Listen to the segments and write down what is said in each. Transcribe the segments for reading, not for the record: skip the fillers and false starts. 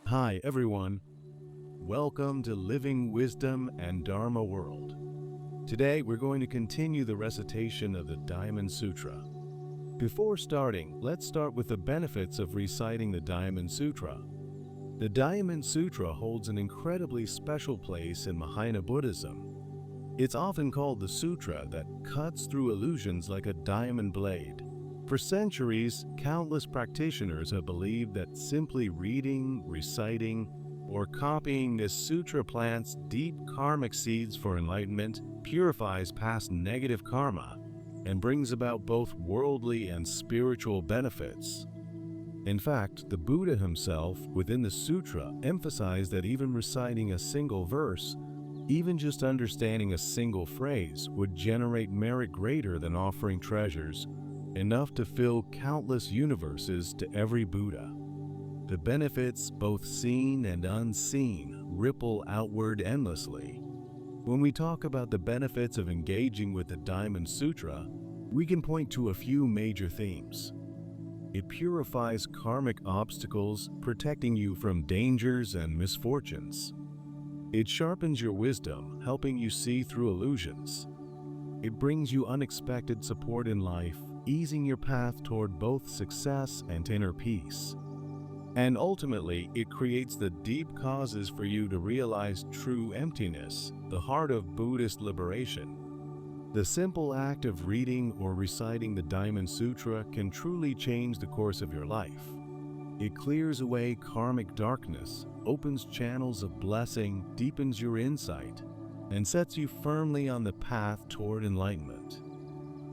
Hi everyone, welcome to Living Wisdom and Dharma World. Today we're going to continue the recitation of the Diamond Sutra. Before starting, let's start with the benefits of reciting the Diamond Sutra. The Diamond Sutra holds an incredibly special place in Mahāyāna Buddhism. It's often called the sutra that cuts through illusions like a diamond blade. For centuries, countless practitioners have believed that simply reading, reciting, or copying this sutra plants deep karmic seeds for enlightenment, purifies past negative karma, and brings about both worldly and spiritual benefits. In fact, the Buddha himself, within the sutra, emphasized that even reciting a single verse, even just understanding a single phrase, would generate merit greater than offering treasures, enough to fill countless universes to every Buddha. The benefits, both seen and unseen, ripple outward endlessly. When we talk about the benefits of engaging with the Diamond Sutra, we can point to a few major themes. It purifies karmic obstacles, protecting you from dangers and misfortunes. It sharpens your wisdom, helping you see through illusions. It brings you unexpected support in life, easing your path toward both success and inner peace. And ultimately, it creates the deep causes for you to realize true emptiness, the heart of Buddhist liberation. The simple act of reading or reciting the Diamond Sutra can truly change the course of your life. It clears away karmic darkness, opens channels of blessing, deepens your insight, and sets you firmly on the path toward enlightenment.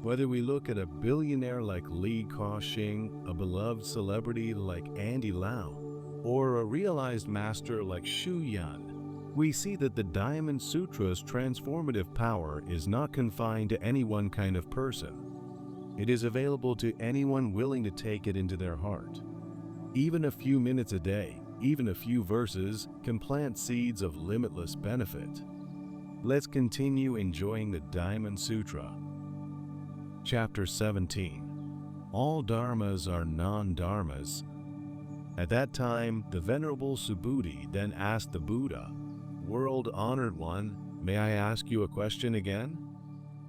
Whether we look at a billionaire like Li Ka-shing, a beloved celebrity like Andy Lau, or a realized master like Shu Yan, we see that the Diamond Sutra's transformative power is not confined to any one kind of person. It is available to anyone willing to take it into their heart. Even a few minutes a day, even a few verses, can plant seeds of limitless benefit. Let's continue enjoying the Diamond Sutra. Chapter 17. All dharmas are non-dharmas. At that time, the Venerable Subhuti then asked the Buddha, "World-honored one, may I ask you a question again?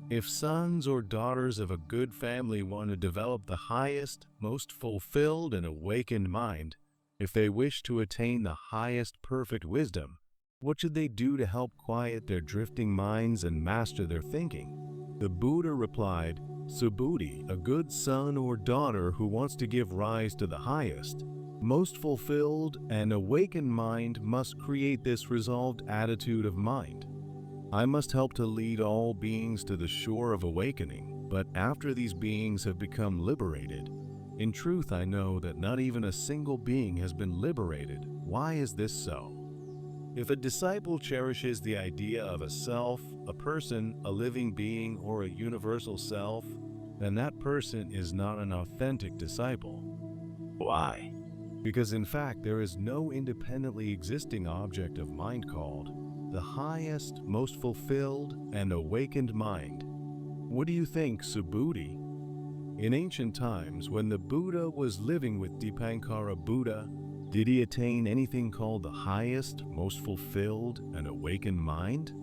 If sons or daughters of a good family want to develop the highest, most fulfilled and awakened mind, if they wish to attain the highest perfect wisdom, what should they do to help quiet their drifting minds and master their thinking?" The Buddha replied, "Subhuti, a good son or daughter who wants to give rise to the highest, most fulfilled and awakened mind must create this resolved attitude of mind. I must help to lead all beings to the shore of awakening, but after these beings have become liberated, in truth I know that not even a single being has been liberated. Why is this so? If a disciple cherishes the idea of a self, a person, a living being, or a universal self, then that person is not an authentic disciple. Why? Because in fact there is no independently existing object of mind called the highest, most fulfilled, and awakened mind. What do you think, Subhuti? In ancient times, when the Buddha was living with Dipankara Buddha, did he attain anything called the highest, most fulfilled, and awakened mind?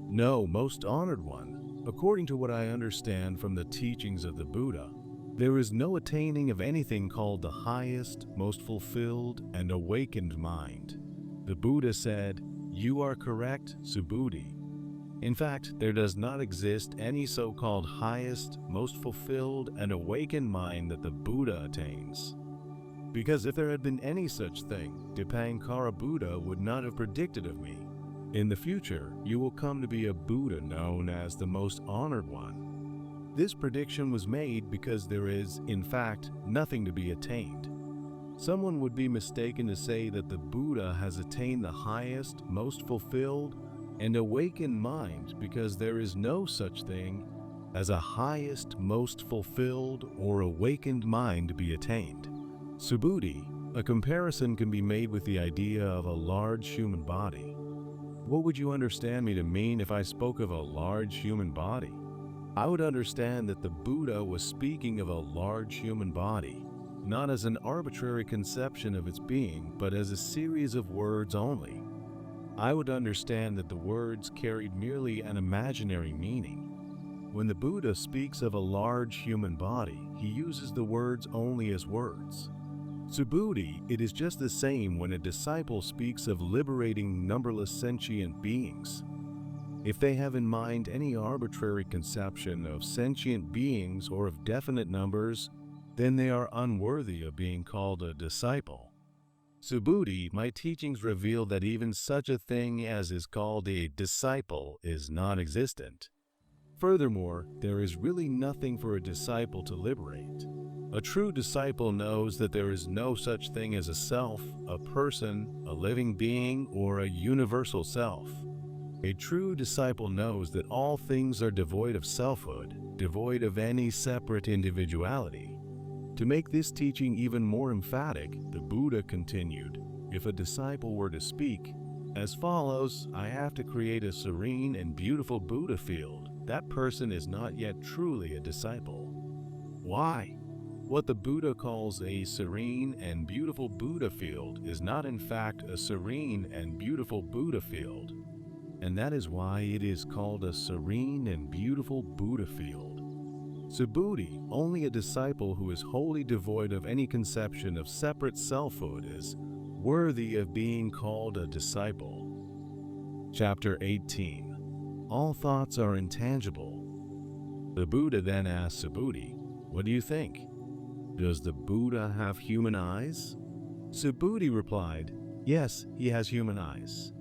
No, most honored one. According to what I understand from the teachings of the Buddha, there is no attaining of anything called the highest, most fulfilled, and awakened mind. The Buddha said, "You are correct, Subhuti. In fact, there does not exist any so-called highest, most fulfilled, and awakened mind that the Buddha attains. Because if there had been any such thing, Dipankara Buddha would not have predicted of me. In the future, you will come to be a Buddha known as the most honored one." This prediction was made because there is, in fact, nothing to be attained. Someone would be mistaken to say that the Buddha has attained the highest, most fulfilled, and awakened mind because there is no such thing as a highest, most fulfilled, or awakened mind to be attained. Subhuti, a comparison can be made with the idea of a large human body. What would you understand me to mean if I spoke of a large human body? I would understand that the Buddha was speaking of a large human body. not as an arbitrary conception of its being, but as a series of words only. I would understand that the words carried merely an imaginary meaning. When the Buddha speaks of a large human body, he uses the words only as words. Subhuti, it is just the same when a disciple speaks of liberating numberless sentient beings. If they have in mind any arbitrary conception of sentient beings or of definite numbers, then they are unworthy of being called a disciple. Subhuti, my teachings reveal that even such a thing as is called a disciple is non-existent. Furthermore, there is really nothing for a disciple to liberate. A true disciple knows that there is no such thing as a self, a person, a living being, or a universal self. A true disciple knows that all things are devoid of selfhood, devoid of any separate individuality. To make this teaching even more emphatic, the Buddha continued, if a disciple were to speak, as follows, I have to create a serene and beautiful Buddha field, that person is not yet truly a disciple. Why? What the Buddha calls a serene and beautiful Buddha field is not in fact a serene and beautiful Buddha field. And that is why it is called a serene and beautiful Buddha field. Subhuti, only a disciple who is wholly devoid of any conception of separate selfhood is worthy of being called a disciple. Chapter 18. All thoughts are intangible. The Buddha then asked Subhuti, what do you think? Does the Buddha have human eyes? Subhuti replied, yes, he has human eyes.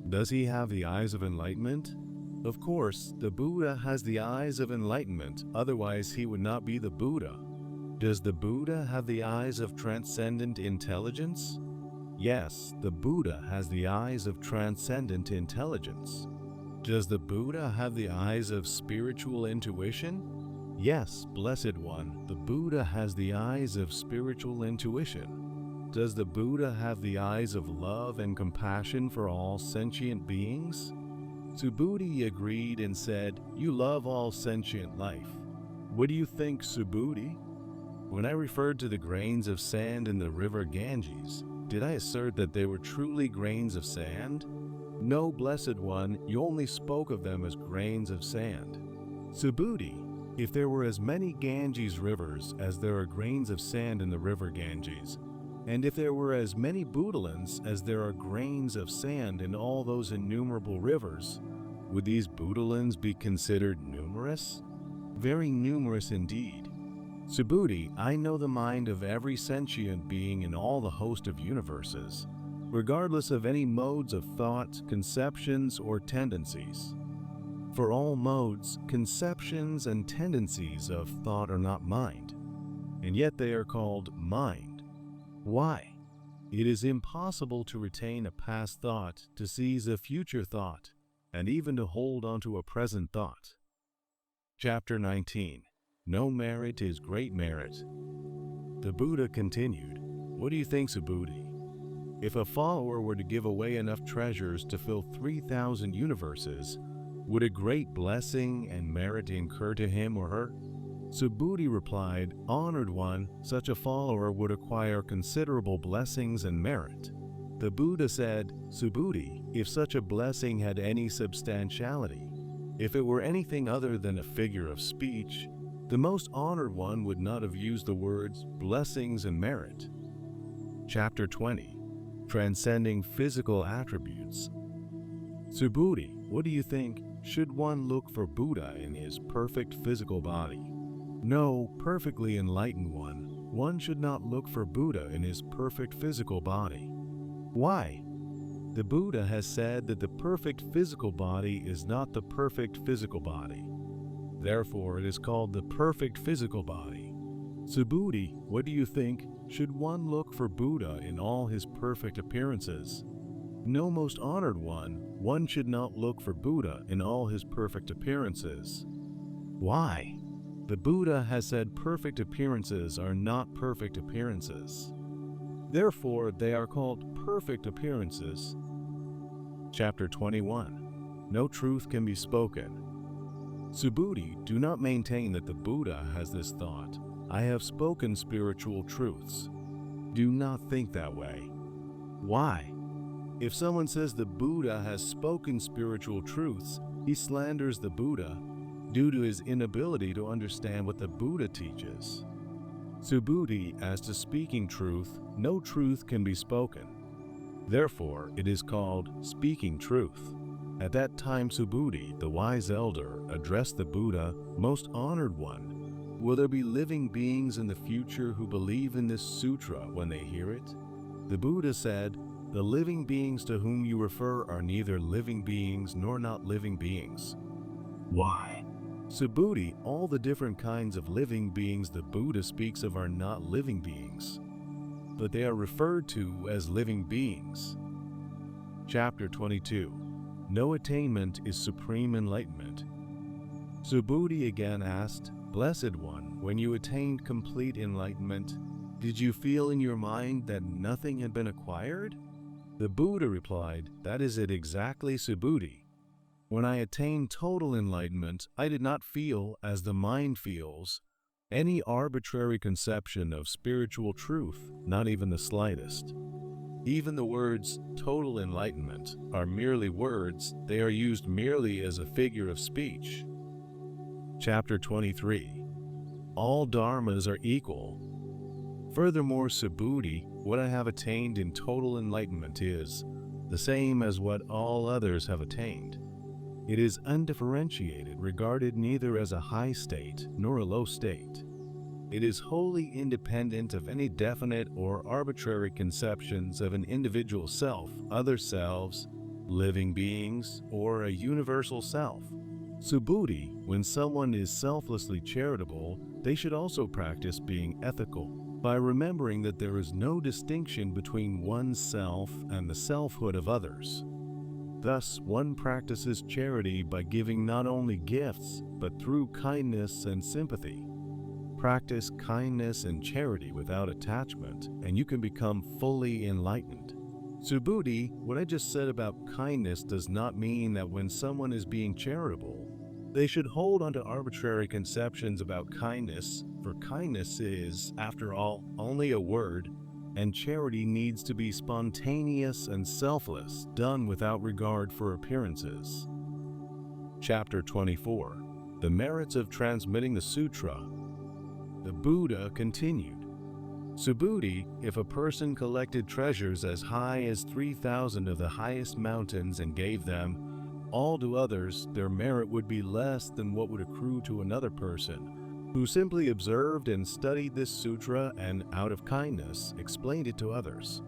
Does he have the eyes of enlightenment? Of course, the Buddha has the eyes of enlightenment, otherwise he would not be the Buddha. Does the Buddha have the eyes of transcendent intelligence? Yes, the Buddha has the eyes of transcendent intelligence. Does the Buddha have the eyes of spiritual intuition? Yes, Blessed One, the Buddha has the eyes of spiritual intuition. Does the Buddha have the eyes of love and compassion for all sentient beings? Subhuti agreed and said, you love all sentient life. What do you think, Subhuti? When I referred to the grains of sand in the river Ganges, did I assert that they were truly grains of sand? No, Blessed One, you only spoke of them as grains of sand. Subhuti, if there were as many Ganges rivers as there are grains of sand in the river Ganges, and if there were as many Buddhalans as there are grains of sand in all those innumerable rivers, would these Buddhalans be considered numerous? Very numerous indeed. Subhuti, I know the mind of every sentient being in all the host of universes, regardless of any modes of thought, conceptions, or tendencies. For all modes, conceptions, and tendencies of thought are not mind, and yet they are called mind. Why? It is impossible to retain a past thought, to seize a future thought, and even to hold onto a present thought. Chapter 19. No merit is great merit. The Buddha continued, what do you think, Subhuti? If a follower were to give away enough treasures to fill 3,000 universes, would a great blessing and merit incur to him or her? Subhuti replied, honored one, such a follower would acquire considerable blessings and merit. The Buddha said, Subhuti, if such a blessing had any substantiality, if it were anything other than a figure of speech, the most honored one would not have used the words blessings and merit. Chapter 20. Transcending physical attributes. Subhuti, what do you think? Should one look for Buddha in his perfect physical body? No, perfectly enlightened one should not look for Buddha in his perfect physical body. Why? The Buddha has said that the perfect physical body is not the perfect physical body. Therefore, it is called the perfect physical body. Subhuti, what do you think? Should one look for Buddha in all his perfect appearances? No, most honored one should not look for Buddha in all his perfect appearances. Why? The Buddha has said perfect appearances are not perfect appearances. Therefore, they are called perfect appearances. Chapter 21. No truth can be spoken. Subhuti, do not maintain that the Buddha has this thought. I have spoken spiritual truths. Do not think that way. Why? If someone says the Buddha has spoken spiritual truths, he slanders the Buddha due to his inability to understand what the Buddha teaches. Subhuti, as to speaking truth, no truth can be spoken. Therefore, it is called speaking truth. At that time, Subhuti, the wise elder, addressed the Buddha, "Most honored one, will there be living beings in the future who believe in this sutra when they hear it?" The Buddha said, "The living beings to whom you refer are neither living beings nor not living beings." Why? Subhuti, all the different kinds of living beings the Buddha speaks of are not living beings, but they are referred to as living beings. Chapter 22. No attainment is supreme enlightenment. Subhuti again asked, "Blessed One, when you attained complete enlightenment, did you feel in your mind that nothing had been acquired?" The Buddha replied, "That is it exactly, Subhuti. When I attained total enlightenment, I did not feel, as the mind feels, any arbitrary conception of spiritual truth, not even the slightest. Even the words total enlightenment are merely words, they are used merely as a figure of speech." Chapter 23. All dharmas are equal. Furthermore, Subhuti, what I have attained in total enlightenment is the same as what all others have attained. It is undifferentiated, regarded neither as a high state nor a low state. It is wholly independent of any definite or arbitrary conceptions of an individual self, other selves, living beings, or a universal self. Subhuti, when someone is selflessly charitable, they should also practice being ethical by remembering that there is no distinction between oneself and the selfhood of others. Thus, one practices charity by giving not only gifts, but through kindness and sympathy. Practice kindness and charity without attachment, and you can become fully enlightened. Subhuti, what I just said about kindness does not mean that when someone is being charitable, they should hold on to arbitrary conceptions about kindness, for kindness is, after all, only a word, and charity needs to be spontaneous and selfless, done without regard for appearances. Chapter 24. The merits of transmitting the sutra. The Buddha continued, "Subhuti, if a person collected treasures as high as 3,000 of the highest mountains and gave them all to others, their merit would be less than what would accrue to another person who simply observed and studied this sutra and, out of kindness, explained it to others.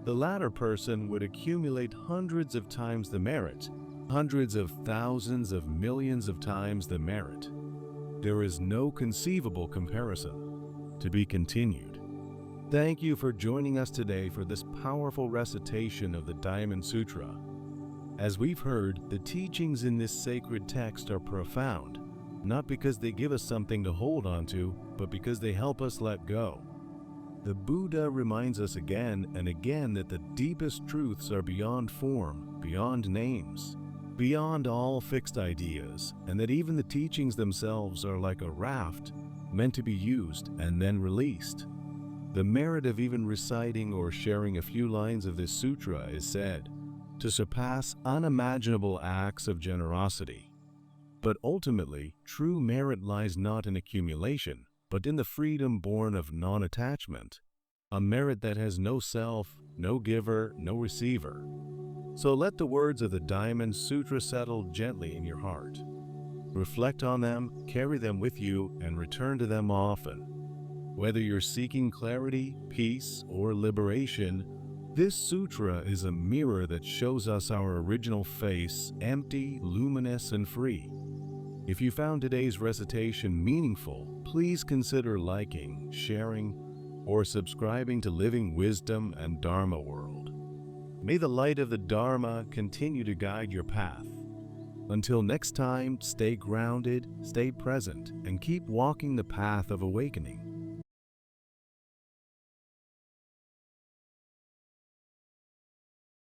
The latter person would accumulate hundreds of times the merit, hundreds of thousands of millions of times the merit. There is no conceivable comparison." To be continued. Thank you for joining us today for this powerful recitation of the Diamond Sutra. As we've heard, the teachings in this sacred text are profound, not because they give us something to hold on to, but because they help us let go. The Buddha reminds us again and again that the deepest truths are beyond form, beyond names, beyond all fixed ideas, and that even the teachings themselves are like a raft meant to be used and then released. The merit of even reciting or sharing a few lines of this sutra is said to surpass unimaginable acts of generosity. But ultimately, true merit lies not in accumulation, but in the freedom born of non-attachment, a merit that has no self, no giver, no receiver. So let the words of the Diamond Sutra settle gently in your heart. Reflect on them, carry them with you, and return to them often. Whether you're seeking clarity, peace, or liberation, this sutra is a mirror that shows us our original face, empty, luminous, and free. If you found today's recitation meaningful, please consider liking, sharing, or subscribing to Living Wisdom and Dharma World. May the light of the Dharma continue to guide your path. Until next time, stay grounded, stay present, and keep walking the path of awakening.